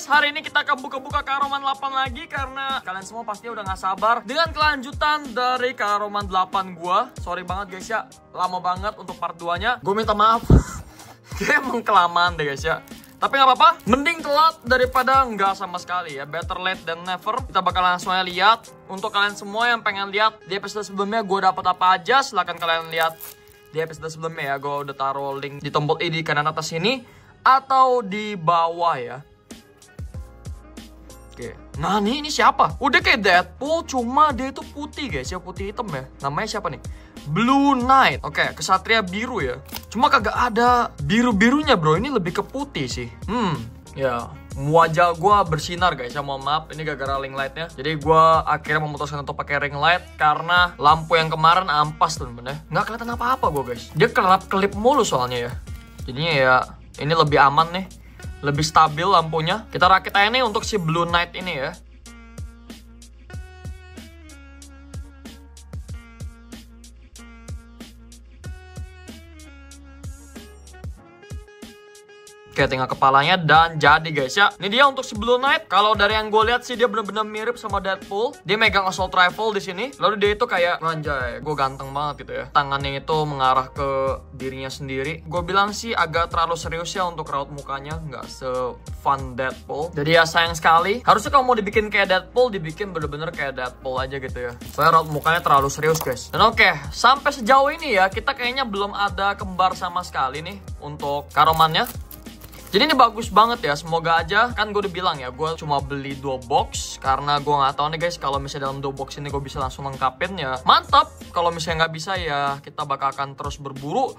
guys, hari ini kita akan buka-buka Karoman 8 lagi. Karena kalian semua pasti udah gak sabar dengan kelanjutan dari Karoman 8 gua. Sorry banget guys ya, lama banget untuk part 2 nya. Gue minta maaf. Kayak emang kelamaan deh guys ya. Tapi gak apa-apa, mending telat daripada nggak sama sekali ya. Better late than never. Kita bakal langsung aja lihat. Untuk kalian semua yang pengen lihat di episode sebelumnya gue dapat apa aja, silahkan kalian lihat di episode sebelumnya ya. Gue udah taruh link di tombol i di kanan atas ini atau di bawah ya. Oke. Nah ini siapa? Udah kayak Deadpool, cuma dia itu putih guys ya, putih hitam ya. Namanya siapa nih? Blue Knight. Oke, kesatria biru ya. Cuma kagak ada biru-birunya bro, ini lebih ke putih sih. Ya, wajah gue bersinar guys ya, mohon maaf. Ini gara-gara ring lightnya. Jadi gue akhirnya memutuskan untuk pakai ring light karena lampu yang kemarin ampas temen-temen ya. Nggak kelihatan apa-apa gue guys. Dia kelap-kelip mulu soalnya ya. Jadinya ya ini lebih aman nih, lebih stabil lampunya. Kita rakit aja nih untuk si Blue Knight ini ya. Oke, tinggal kepalanya dan jadi guys ya. Ini dia untuk si Blue Knight. Kalau dari yang gue lihat sih dia bener-bener mirip sama Deadpool. Dia megang assault rifle di sini. Lalu dia itu kayak anjay, gue ganteng banget gitu ya. Tangannya itu mengarah ke dirinya sendiri. Gue bilang sih agak terlalu serius ya untuk raut mukanya, nggak se-fun Deadpool. Jadi ya sayang sekali. Harusnya kalau mau dibikin kayak Deadpool, dibikin bener-bener kayak Deadpool aja gitu ya. Soalnya raut mukanya terlalu serius guys. Dan oke, sampai sejauh ini ya kita kayaknya belum ada kembar sama sekali nih untuk karomannya. Jadi ini bagus banget ya, semoga aja. Kan gue udah bilang ya, gue cuma beli 2 box. Karena gue gak tahu nih guys, kalau misalnya dalam 2 box ini gue bisa langsung lengkapin ya mantap. Kalau misalnya nggak bisa ya kita bakal akan terus berburu.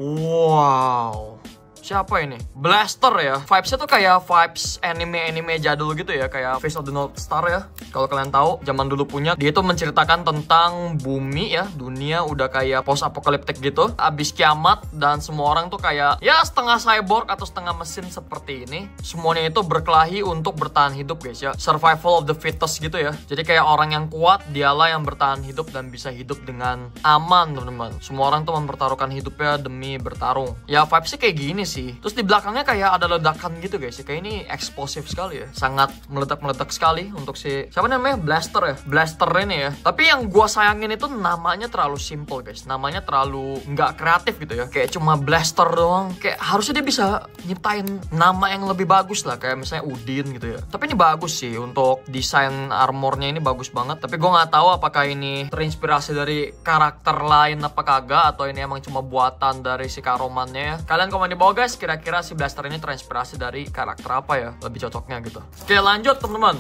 Wow, siapa ini? Blaster ya. Vibesnya tuh kayak vibes anime-anime jadul gitu ya. Kayak Face of the North Star ya. Kalau kalian tahu, zaman dulu punya. Dia itu menceritakan tentang bumi ya. Dunia udah kayak post-apokaliptik gitu. Abis kiamat dan semua orang tuh kayak ya setengah cyborg atau setengah mesin seperti ini. Semuanya itu berkelahi untuk bertahan hidup guys ya. Survival of the fittest gitu ya. Jadi kayak orang yang kuat, dialah yang bertahan hidup dan bisa hidup dengan aman teman-teman. Semua orang tuh mempertaruhkan hidupnya demi bertarung. Ya vibesnya kayak gini sih. Terus di belakangnya kayak ada ledakan gitu guys ya. Kayak ini eksplosif sekali ya. Sangat meledak-meledak sekali untuk si siapa namanya? Blaster ya. Blaster ini ya. Tapi yang gua sayangin itu namanya terlalu simple guys. Namanya terlalu nggak kreatif gitu ya. Kayak cuma Blaster doang. Kayak harusnya dia bisa nyiptain nama yang lebih bagus lah. Kayak misalnya Udin gitu ya. Tapi ini bagus sih untuk desain armornya, ini bagus banget. Tapi gua nggak tahu apakah ini terinspirasi dari karakter lain apa kagak, atau ini emang cuma buatan dari si karomannya ya. Kalian komen di bawah guys, kira-kira si Blaster ini terinspirasi dari karakter apa ya lebih cocoknya gitu. Oke lanjut teman-teman,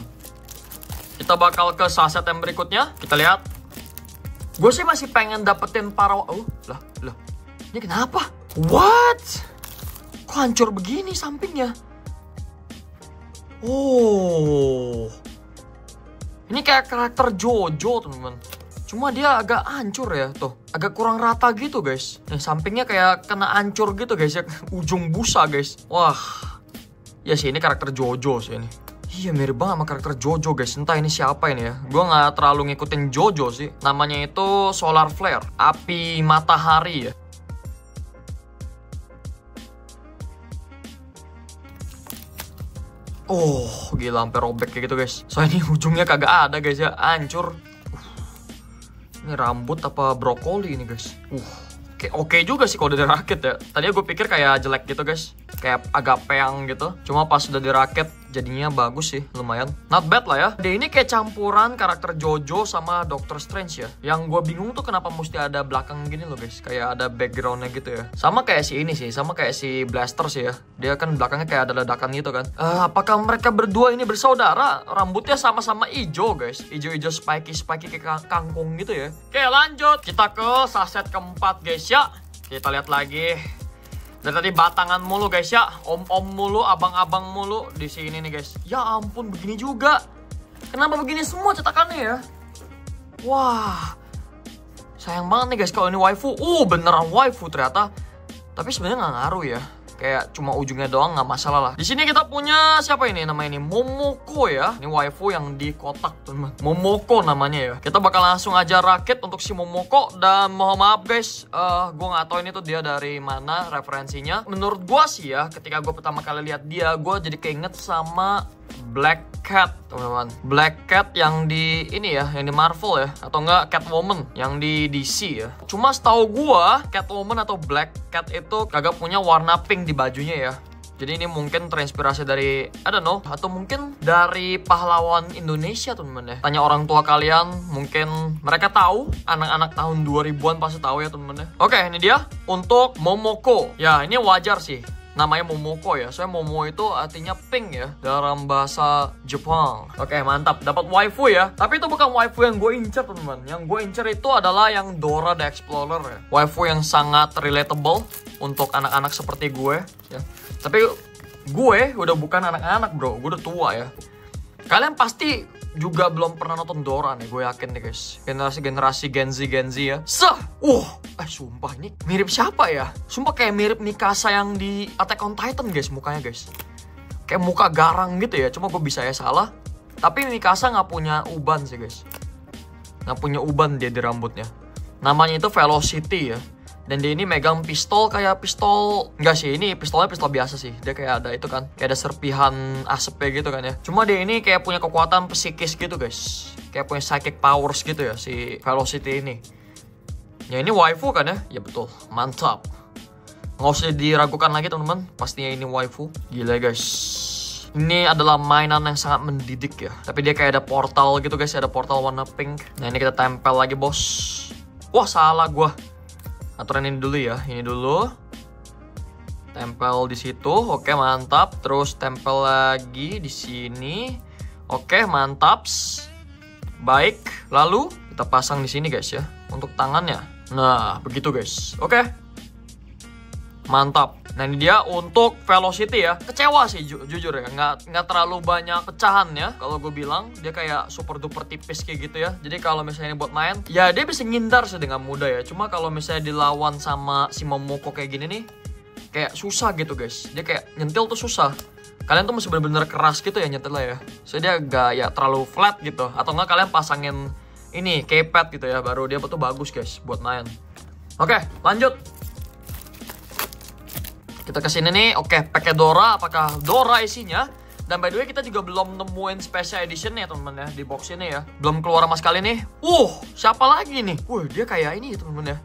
kita bakal ke saset yang berikutnya. Kita lihat. Gue sih masih pengen dapetin para lah ini kenapa? What? Kok hancur begini sampingnya? Oh, ini kayak karakter Jojo teman-teman. Cuma dia agak hancur ya, tuh. Agak kurang rata gitu guys. Nih sampingnya kayak kena hancur gitu guys ya. Ujung busa guys. Wah. Ya sih ini karakter Jojo sih ini. Iya mirip banget sama karakter Jojo guys. Entah ini siapa ini ya. Gue gak terlalu ngikutin Jojo sih. Namanya itu Solar Flare. Api matahari ya. Oh gila sampai robek kayak gitu guys. Soalnya ini ujungnya kagak ada guys ya. Hancur. Ini rambut apa brokoli ini guys. Oke juga sih kalau udah dirakit ya. Tadinya gue pikir kayak jelek gitu guys. Kayak agak peang gitu. Cuma pas udah dirakit jadinya bagus sih, lumayan. Not bad lah ya. Dia ini kayak campuran karakter Jojo sama Doctor Strange ya. Yang gue bingung tuh kenapa mesti ada belakang gini loh guys. Kayak ada backgroundnya gitu ya. Sama kayak si ini sih, sama kayak si Blaster sih ya. Dia kan belakangnya kayak ada ledakan gitu kan. Apakah mereka berdua ini bersaudara? Rambutnya sama-sama hijau guys. Hijau-hijau spiky kayak kangkung gitu ya. Oke lanjut. Kita ke saset keempat guys ya. Kita lihat lagi. Dari tadi batangan mulu guys ya, om-om mulu, abang-abang mulu di sini nih guys. Ya ampun, begini juga. Kenapa begini semua cetakannya ya? Wah, sayang banget nih guys kalau ini waifu. Beneran waifu ternyata. Tapi sebenarnya nggak ngaruh ya. kayak cuma ujungnya doang nggak masalah lah. Di sini kita punya siapa ini namanya ini Momoko ya. Ini waifu yang di kotak teman. Momoko namanya ya. Kita bakal langsung aja rakit untuk si Momoko. Dan mohon maaf guys, gue nggak tahu ini tuh dia dari mana referensinya. Menurut gue sih ya, ketika gue pertama kali lihat dia, gue jadi keinget sama Black Cat teman-teman. Black Cat yang di ini ya, yang di Marvel ya, atau enggak Catwoman yang di DC ya. Cuma setahu gua Catwoman atau Black Cat itu kagak punya warna pink di bajunya ya. Jadi ini mungkin terinspirasi dari I don't know, atau mungkin dari pahlawan Indonesia teman-teman ya. Tanya orang tua kalian, mungkin mereka tahu. Anak-anak tahun 2000-an pasti tahu ya teman-teman ya. Oke, ini dia untuk Momoko. Ya, ini wajar sih namanya Momoko ya, soalnya Momo itu artinya pink ya dalam bahasa Jepang. Oke, mantap, dapat waifu ya. Tapi itu bukan waifu yang gue incer teman-teman. Yang gue incer itu adalah yang Dora the Explorer ya. Waifu yang sangat relatable untuk anak-anak seperti gue ya. Tapi gue udah bukan anak-anak bro, gue udah tua ya. Kalian pasti juga belum pernah nonton Dora nih, gue yakin nih guys. Generasi Gen Z ya. Sumpah ini mirip siapa ya? Sumpah kayak mirip Mikasa yang di Attack on Titan guys, mukanya guys. Kayak muka garang gitu ya, cuma gue bisa ya salah. Tapi Mikasa nggak punya uban sih guys. Nggak punya uban dia di rambutnya. Namanya itu Velocity ya. Dan dia ini megang pistol kayak pistol. Enggak sih, ini pistolnya pistol biasa sih. Dia kayak ada itu kan, kayak ada serpihan asapnya gitu kan ya. Cuma dia ini kayak punya kekuatan psikis gitu guys. Kayak punya psychic powers gitu ya si Velocity ini. Ya ini waifu kan ya? Ya betul, mantap. Nggak usah diragukan lagi teman-teman, pastinya ini waifu. Gila guys. Ini adalah mainan yang sangat mendidik ya. Tapi dia kayak ada portal gitu guys, ada portal warna pink. Nah ini kita tempel lagi bos. Wah salah gua. Aturan ini dulu ya, ini dulu. Tempel di situ, oke mantap. Terus tempel lagi di sini. Oke mantap. Baik, lalu kita pasang di sini guys ya, untuk tangannya. Nah, begitu guys. Oke. Mantap. Nah, ini dia untuk Velocity ya. Kecewa sih jujur ya, nggak terlalu banyak pecahan ya. Kalau gue bilang dia kayak super duper tipis kayak gitu ya. Jadi kalau misalnya buat main, ya dia bisa ngindar sih dengan mudah ya. Cuma kalau misalnya dilawan sama si Momoko kayak gini nih, kayak susah gitu guys. Dia kayak nyentil tuh susah. Kalian tuh mesti bener-bener keras gitu ya nyetilnya ya. So dia gak ya terlalu flat gitu. Atau enggak kalian pasangin ini keypad gitu ya, baru dia betul bagus guys buat main. Oke, lanjut. Kita kesini nih, oke, pakai Dora. Apakah Dora isinya? Dan by the way kita juga belum nemuin special edition ya teman-teman ya di box ini ya. Belum keluar sama sekali nih. Siapa lagi nih? Dia kayak ini teman-teman ya.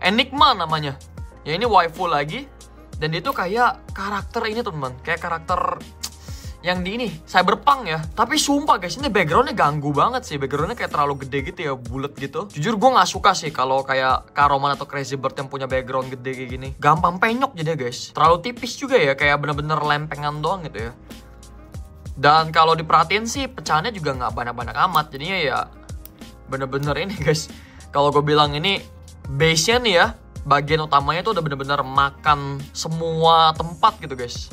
Enigma namanya. Ya ini waifu lagi. Dan dia tuh kayak karakter ini teman-teman. Kayak karakter yang di ini Cyberpunk ya. Tapi sumpah guys, ini backgroundnya ganggu banget sih. Backgroundnya kayak terlalu gede gitu ya, bulat gitu. Jujur gue nggak suka sih kalau kayak Karoman atau Crazy Bird yang punya background gede kayak gini. Gampang penyok jadi guys. Terlalu tipis juga ya, kayak bener-bener lempengan doang gitu ya. Dan kalau diperhatiin sih pecahannya juga nggak banyak-banyak amat. Jadinya ya bener-bener ini guys. Kalau gue bilang ini base-nya nih ya, bagian utamanya tuh udah bener-bener makan semua tempat gitu guys.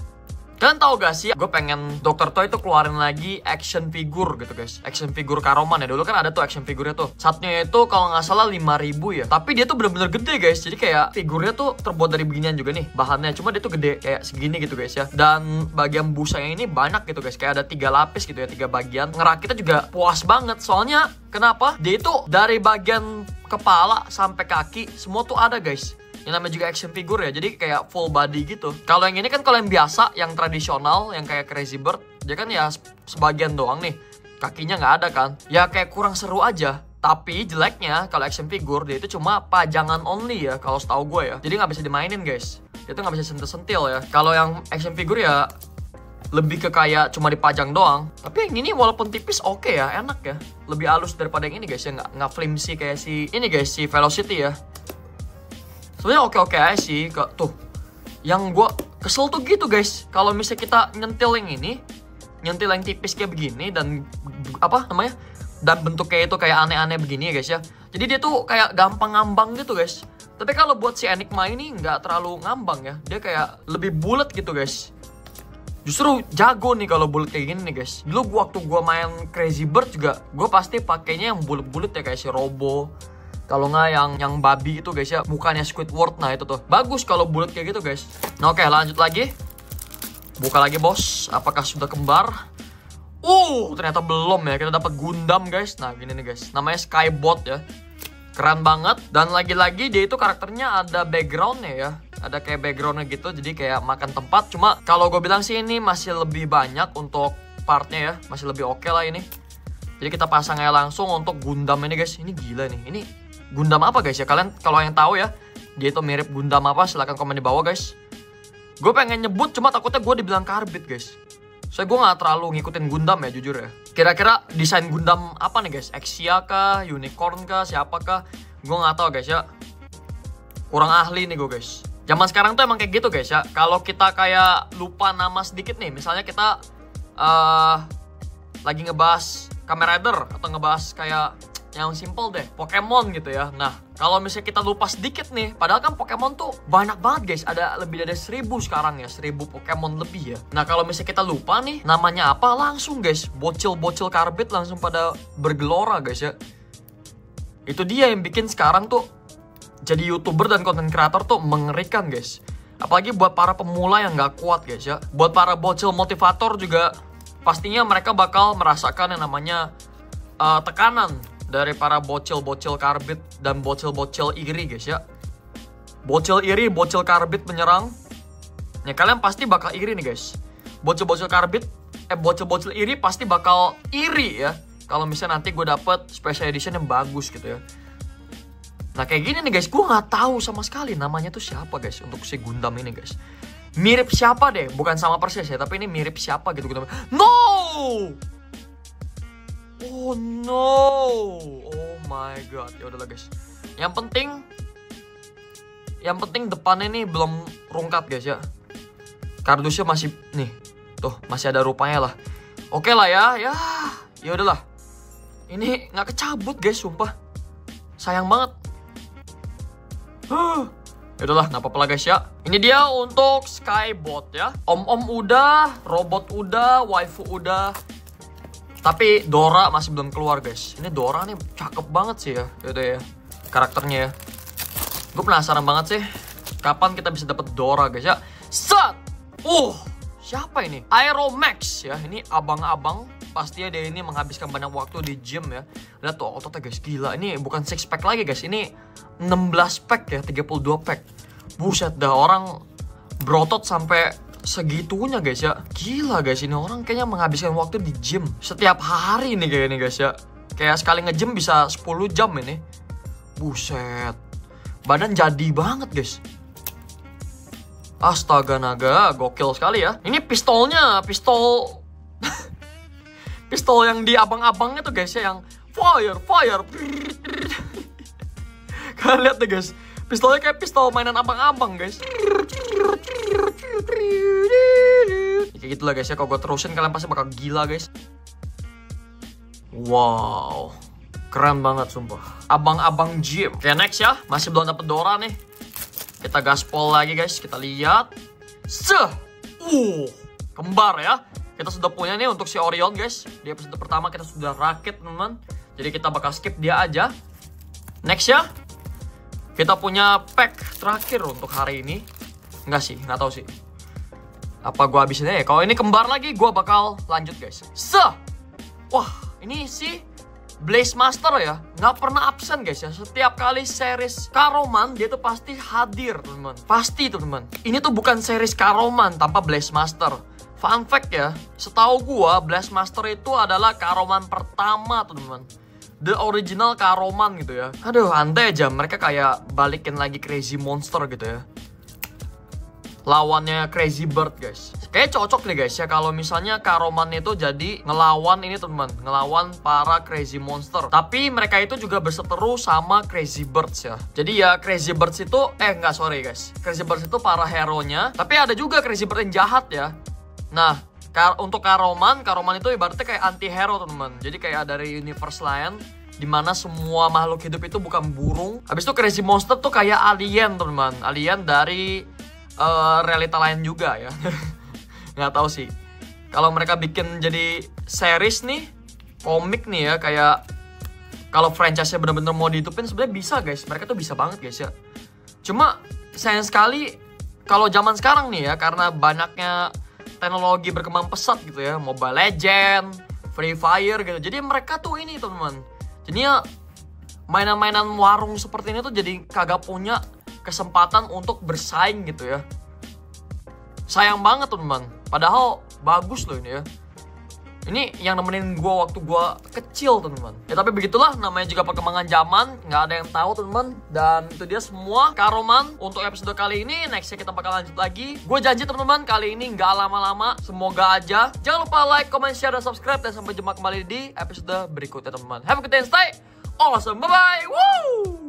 Kalian tahu gak sih, gue pengen Dr. Toy tuh keluarin lagi action figure gitu guys. Action figure Karoman ya, dulu kan ada tuh action figurnya tuh. Satunya itu kalau nggak salah 5.000 ya. Tapi dia tuh bener-bener gede guys. Jadi kayak figurnya tuh terbuat dari beginian juga nih bahannya. Cuma dia tuh gede kayak segini gitu guys ya. Dan bagian busanya ini banyak gitu guys. Kayak ada 3 lapis gitu ya, 3 bagian. Ngerakitnya juga puas banget. Soalnya kenapa? Dia itu dari bagian kepala sampai kaki semua tuh ada guys. Yang namanya juga action figure ya, jadi kayak full body gitu. Kalau yang ini kan kalau yang biasa, yang tradisional, yang kayak Crazy Bird, dia kan ya sebagian doang nih. Kakinya nggak ada kan. Ya kayak kurang seru aja. Tapi jeleknya kalau action figure dia itu cuma pajangan only ya, kalau setahu gue ya. Jadi nggak bisa dimainin guys. Dia tuh nggak bisa sentil-sentil ya. Kalau yang action figure ya lebih ke kayak cuma dipajang doang. Tapi yang ini walaupun tipis oke ya, enak ya. Lebih halus daripada yang ini guys ya, nggak flimsy kayak si ini guys, si Velocity ya. Sebenarnya oke-oke aja sih. Tuh, yang gue kesel tuh gitu guys. Kalau misalnya kita nyentil yang ini, nyentil yang tipis kayak begini dan apa namanya, dan bentuknya itu kayak aneh-aneh begini ya guys ya. Jadi dia tuh kayak gampang ngambang gitu guys. Tapi kalau buat si Enigma ini nggak terlalu ngambang ya. Dia kayak lebih bulat gitu guys. Justru jago nih kalau bulat kayak gini nih guys. Dulu waktu gue main Crazy Bird juga, gue pasti pakainya yang bulat-bulat ya kayak si Robo. Kalau nggak yang babi itu guys ya, mukanya Squidward. Nah itu tuh bagus kalau bulat kayak gitu guys. Nah oke, lanjut lagi. Buka lagi bos, apakah sudah kembar? Ternyata belum ya. Kita dapat Gundam guys. Nah gini nih guys, namanya Skybot ya. Keren banget. Dan lagi-lagi dia itu karakternya ada backgroundnya ya. Ada kayak backgroundnya gitu, jadi kayak makan tempat. Cuma kalau gue bilang sih ini masih lebih banyak untuk partnya ya. Masih lebih oke lah ini. Jadi kita pasang aja langsung untuk Gundam ini guys. Ini gila nih. Ini Gundam apa guys ya? Kalian kalau yang tahu ya, dia itu mirip Gundam apa, silahkan komen di bawah guys. Gue pengen nyebut, cuma takutnya gue dibilang karbit guys. Soalnya gue gak terlalu ngikutin Gundam ya, jujur ya. Kira-kira desain Gundam apa nih guys? Exia kah? Unicorn kah? Siapa kah? Gue gak tahu guys ya. Kurang ahli nih gue guys. Zaman sekarang tuh emang kayak gitu guys ya. Kalau kita kayak lupa nama sedikit nih, misalnya kita lagi ngebahas Kamen Rider atau ngebahas kayak yang simple deh, Pokemon gitu ya. Nah, kalau misalnya kita lupa sedikit nih, padahal kan Pokemon tuh banyak banget guys. Ada lebih dari 1000 sekarang ya, 1000 Pokemon lebih ya. Nah, kalau misalnya kita lupa nih, namanya apa, langsung guys, bocil-bocil karbit langsung pada bergelora guys ya. Itu dia yang bikin sekarang tuh jadi YouTuber dan konten kreator tuh mengerikan guys. Apalagi buat para pemula yang gak kuat guys ya. Buat para bocil motivator juga, pastinya mereka bakal merasakan yang namanya tekanan dari para bocil-bocil karbit dan bocil-bocil iri guys ya. Bocil iri, bocil karbit menyerang. Ya kalian pasti bakal iri nih guys. Bocil-bocil karbit, bocil-bocil iri pasti bakal iri ya. Kalau misalnya nanti gue dapet special edition yang bagus gitu ya. Nah kayak gini nih guys, gue nggak tahu sama sekali namanya tuh siapa guys untuk si Gundam ini guys. Mirip siapa deh, bukan sama persis ya, tapi ini mirip siapa gitu Gundam. No! Oh no, oh my god, ya udahlah guys. Yang penting depannya nih belum rungkat guys ya. Kardusnya masih nih, tuh masih ada rupanya lah. Oke lah ya udahlah. Ini nggak kecabut guys, sumpah. Sayang banget. Ya udahlah, nggak apa-apa lah guys ya. Ini dia untuk Skybot ya. Om-om udah, robot udah, waifu udah. Tapi Dora masih belum keluar guys. Ini Dora nih cakep banget sih ya. Yaudah ya, karakternya ya. Gue penasaran banget sih kapan kita bisa dapet Dora guys ya. Set! Siapa ini? Aeromax ya. Ini abang-abang. Pastinya dia ini menghabiskan banyak waktu di gym ya. Lihat tuh ototnya guys, gila. Ini bukan 6 pack lagi guys. Ini 16 pack ya, 32 pack. Buset dah, orang berotot sampai segitunya guys ya. Gila guys, ini orang kayaknya menghabiskan waktu di gym setiap hari nih kayaknya guys ya. Kayak sekali nge-gym bisa 10 jam ini. Buset, badan jadi banget guys. Astaga naga, gokil sekali ya. Ini pistolnya, pistol pistol yang di abang-abangnya tuh guys ya, yang fire. Kalian lihat deh guys, pistolnya kayak pistol mainan abang-abang guys. Kayak gitulah guys ya, kalau gue terusin kalian pasti bakal gila guys. Wow, keren banget sumpah. Abang-abang gym. Oke next ya, masih belum dapet Dora nih. Kita gaspol lagi guys, kita lihat. Kembar ya. Kita sudah punya nih untuk si Orion guys. Di episode pertama kita sudah rakit teman-teman. Jadi kita bakal skip dia aja. Next ya, kita punya pack terakhir untuk hari ini. Enggak sih, nggak tahu sih. Apa gue habisin aja ya? Kalau ini kembar lagi, gue bakal lanjut guys. Wah, ini sih Blaze Master ya, nggak pernah absen guys ya. Setiap kali series Karoman dia tuh pasti hadir teman-teman. Pasti teman-teman. Ini tuh bukan series Karoman tanpa Blaze Master. Fun fact ya, setahu gua Blaze Master itu adalah Karoman pertama teman-teman. The original Karoman gitu ya. Aduh, andai aja mereka kayak balikin lagi Crazy Monster gitu ya. Lawannya Crazy Bird guys. Kayak cocok nih guys ya kalau misalnya Karoman itu jadi ngelawan ini teman, ngelawan para Crazy Monster. Tapi mereka itu juga berseteru sama Crazy Birds ya. Jadi ya Crazy Birds itu sorry guys. Crazy Birds itu para hero-nya, tapi ada juga Crazy Bird yang jahat ya. Nah, untuk Karoman itu ibaratnya kayak anti-hero teman-teman. Jadi kayak dari universe lain dimana semua makhluk hidup itu bukan burung. Habis itu Crazy Monster tuh kayak alien teman-teman. Alien dari realita lain juga ya. Nggak tahu sih. Kalau mereka bikin jadi series nih, komik nih ya, kayak kalau franchise-nya bener-bener mau dihidupin sebenarnya bisa guys. Mereka tuh bisa banget guys ya. Cuma sayang sekali kalau zaman sekarang nih ya, karena banyaknya teknologi berkembang pesat gitu ya, Mobile Legend, Free Fire gitu. Jadi mereka tuh ini teman-teman, jadinya mainan-mainan warung seperti ini tuh jadi kagak punya kesempatan untuk bersaing gitu ya. Sayang banget teman-teman. Padahal bagus loh ini ya. Ini yang nemenin gue waktu gue kecil teman-teman. Ya tapi begitulah, namanya juga perkembangan zaman, nggak ada yang tahu teman-teman. Dan itu dia semua Karoman untuk episode kali ini. Nextnya kita bakal lanjut lagi. Gue janji teman-teman kali ini nggak lama-lama, semoga aja. Jangan lupa like, comment, share, dan subscribe. Dan sampai jumpa kembali di episode berikutnya teman-teman. Have a good day and stay awesome. Bye bye. Woo!